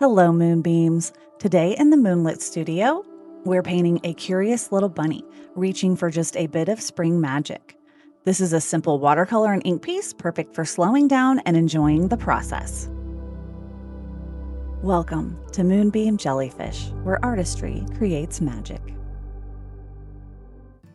Hello, Moonbeams. Today in the Moonlit studio, we're painting a curious little bunny, reaching for just a bit of spring magic. This is a simple watercolor and ink piece, perfect for slowing down and enjoying the process. Welcome to Moonbeam Jellyfish, where artistry creates magic.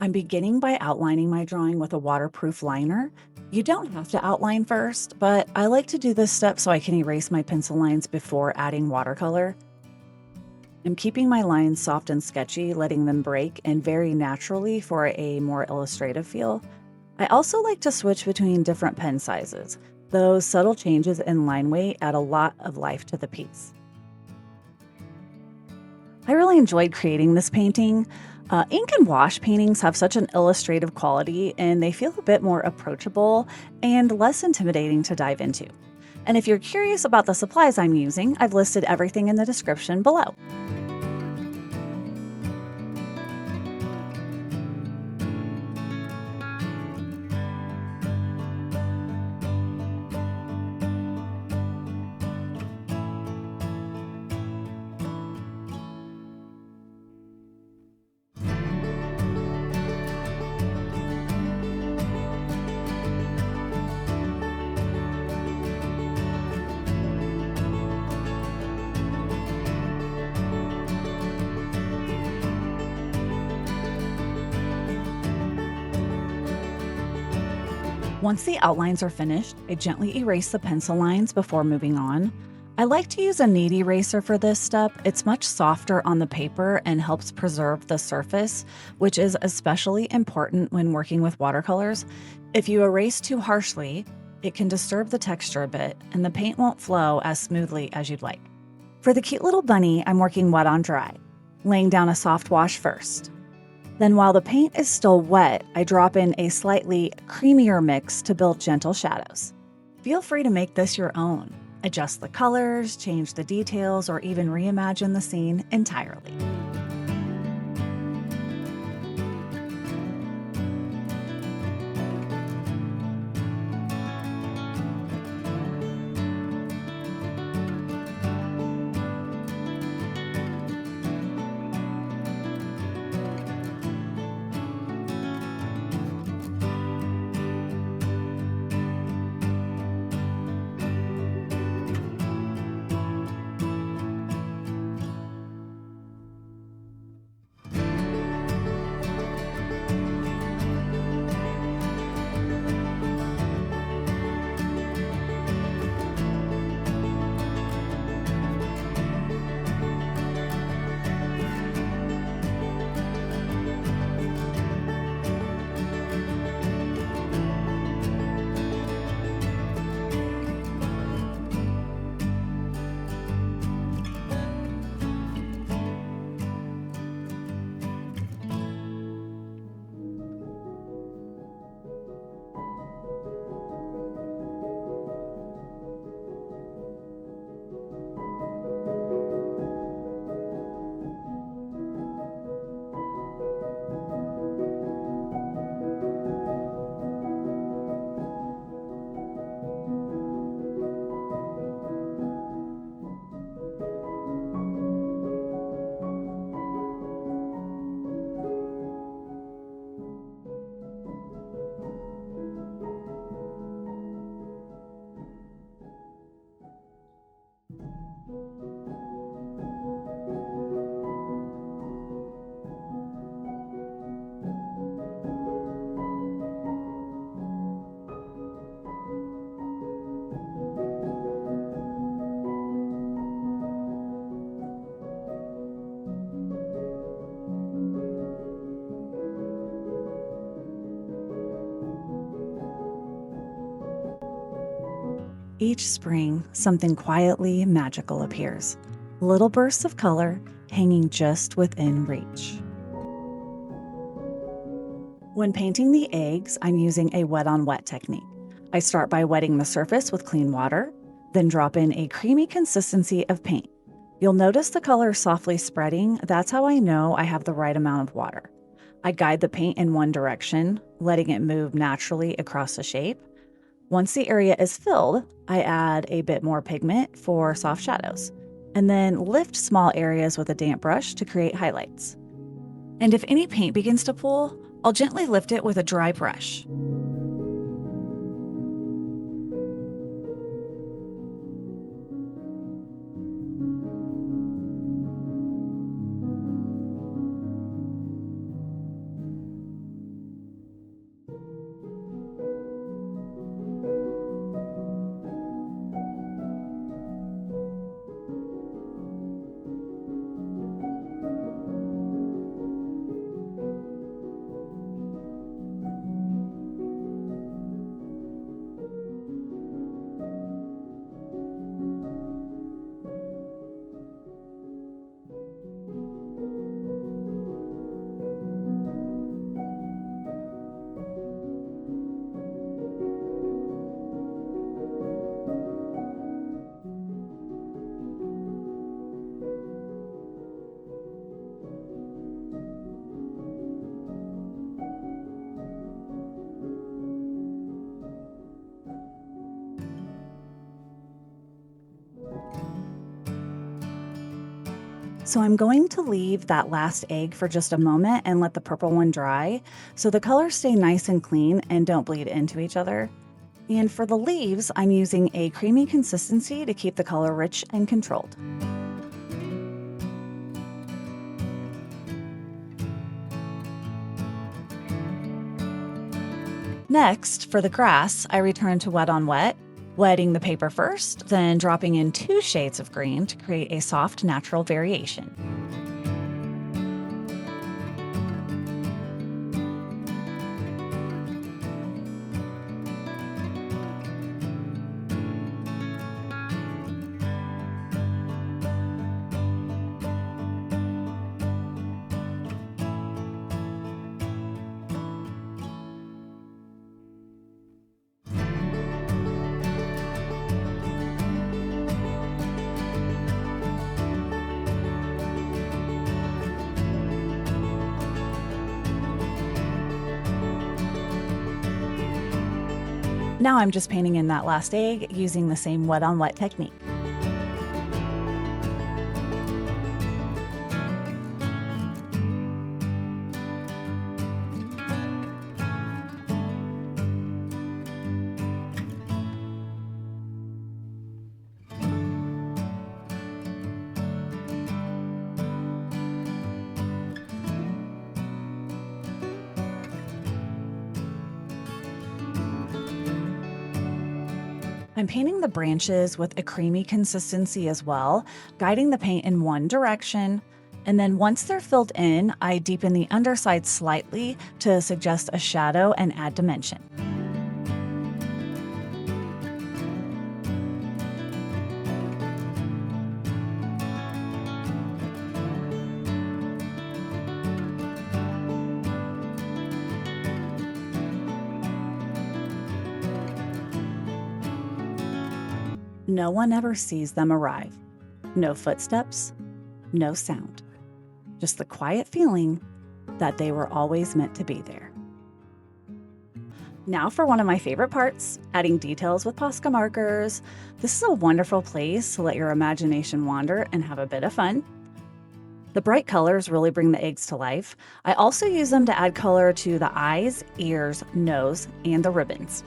I'm beginning by outlining my drawing with a waterproof liner. You don't have to outline first, but I like to do this step so I can erase my pencil lines before adding watercolor. I'm keeping my lines soft and sketchy, letting them break and vary naturally for a more illustrative feel. I also like to switch between different pen sizes. Those subtle changes in line weight add a lot of life to the piece. I really enjoyed creating this painting. Ink and wash paintings have such an illustrative quality, and they feel a bit more approachable and less intimidating to dive into. And if you're curious about the supplies I'm using, I've listed everything in the description below. Once the outlines are finished, I gently erase the pencil lines before moving on. I like to use a knead eraser for this step. It's much softer on the paper and helps preserve the surface, which is especially important when working with watercolors. If you erase too harshly, it can disturb the texture a bit, and the paint won't flow as smoothly as you'd like. For the cute little bunny, I'm working wet on dry, laying down a soft wash first. Then while the paint is still wet, I drop in a slightly creamier mix to build gentle shadows. Feel free to make this your own. Adjust the colors, change the details, or even reimagine the scene entirely. Each spring, something quietly magical appears. Little bursts of color hanging just within reach. When painting the eggs, I'm using a wet-on-wet technique. I start by wetting the surface with clean water, then drop in a creamy consistency of paint. You'll notice the color softly spreading. That's how I know I have the right amount of water. I guide the paint in one direction, letting it move naturally across the shape. Once the area is filled, I add a bit more pigment for soft shadows. and then lift small areas with a damp brush to create highlights. And if any paint begins to pool, I'll gently lift it with a dry brush. So I'm going to leave that last egg for just a moment and let the purple one dry so the colors stay nice and clean and don't bleed into each other. And for the leaves, I'm using a creamy consistency to keep the color rich and controlled. Next, for the grass, I return to wet on wet, wetting the paper first, then dropping in 2 shades of green to create a soft, natural variation. Now I'm just painting in that last egg using the same wet on wet technique. I'm painting the branches with a creamy consistency as well, guiding the paint in one direction. And then once they're filled in, I deepen the underside slightly to suggest a shadow and add dimension. No one ever sees them arrive. No footsteps, no sound. Just the quiet feeling that they were always meant to be there. Now for one of my favorite parts, adding details with Posca markers. This is a wonderful place to let your imagination wander and have a bit of fun. The bright colors really bring the eggs to life. I also use them to add color to the eyes, ears, nose, and the ribbons.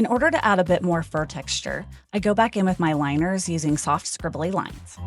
In order to add a bit more fur texture, I go back in with my liners using soft scribbly lines.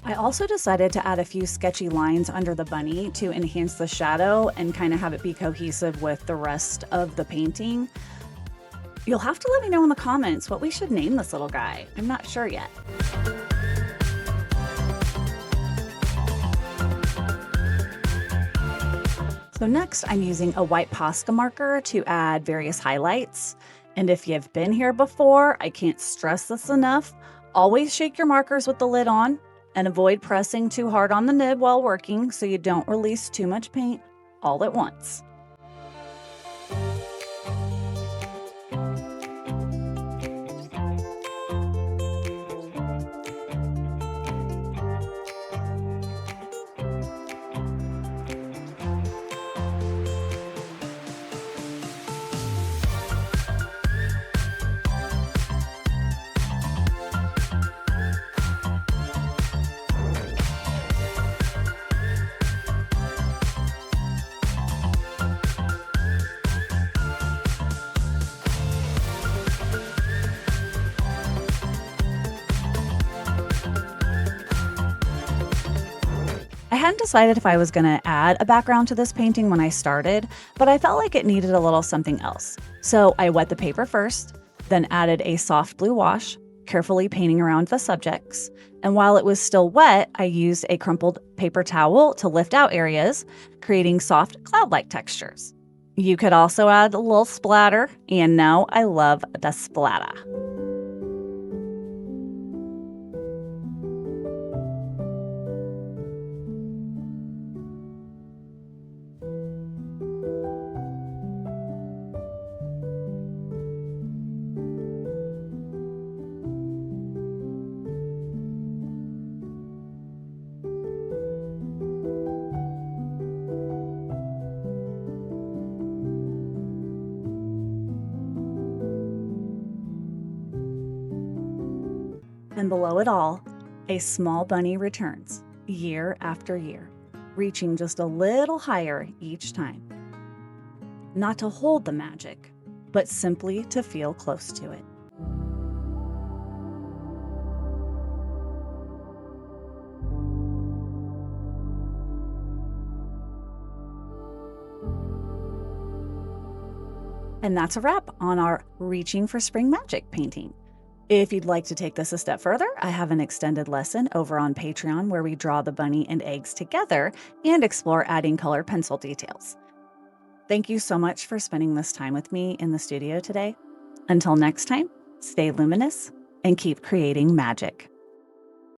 I also decided to add a few sketchy lines under the bunny to enhance the shadow and kind of have it be cohesive with the rest of the painting. You'll have to let me know in the comments what we should name this little guy. I'm not sure yet. So next, I'm using a white Posca marker to add various highlights. And if you've been here before, I can't stress this enough. Always shake your markers with the lid on and avoid pressing too hard on the nib while working so you don't release too much paint all at once. I hadn't decided if I was going to add a background to this painting when I started, but I felt like it needed a little something else. So I wet the paper first, then added a soft blue wash, carefully painting around the subjects. And while it was still wet, I used a crumpled paper towel to lift out areas, creating soft cloud-like textures. You could also add a little splatter, and no, I love the splatter. And below it all, a small bunny returns, year after year, reaching just a little higher each time. Not to hold the magic, but simply to feel close to it. And that's a wrap on our Reaching for Spring Magic painting. If you'd like to take this a step further, I have an extended lesson over on Patreon where we draw the bunny and eggs together and explore adding colored pencil details. Thank you so much for spending this time with me in the studio today. Until next time, stay luminous and keep creating magic.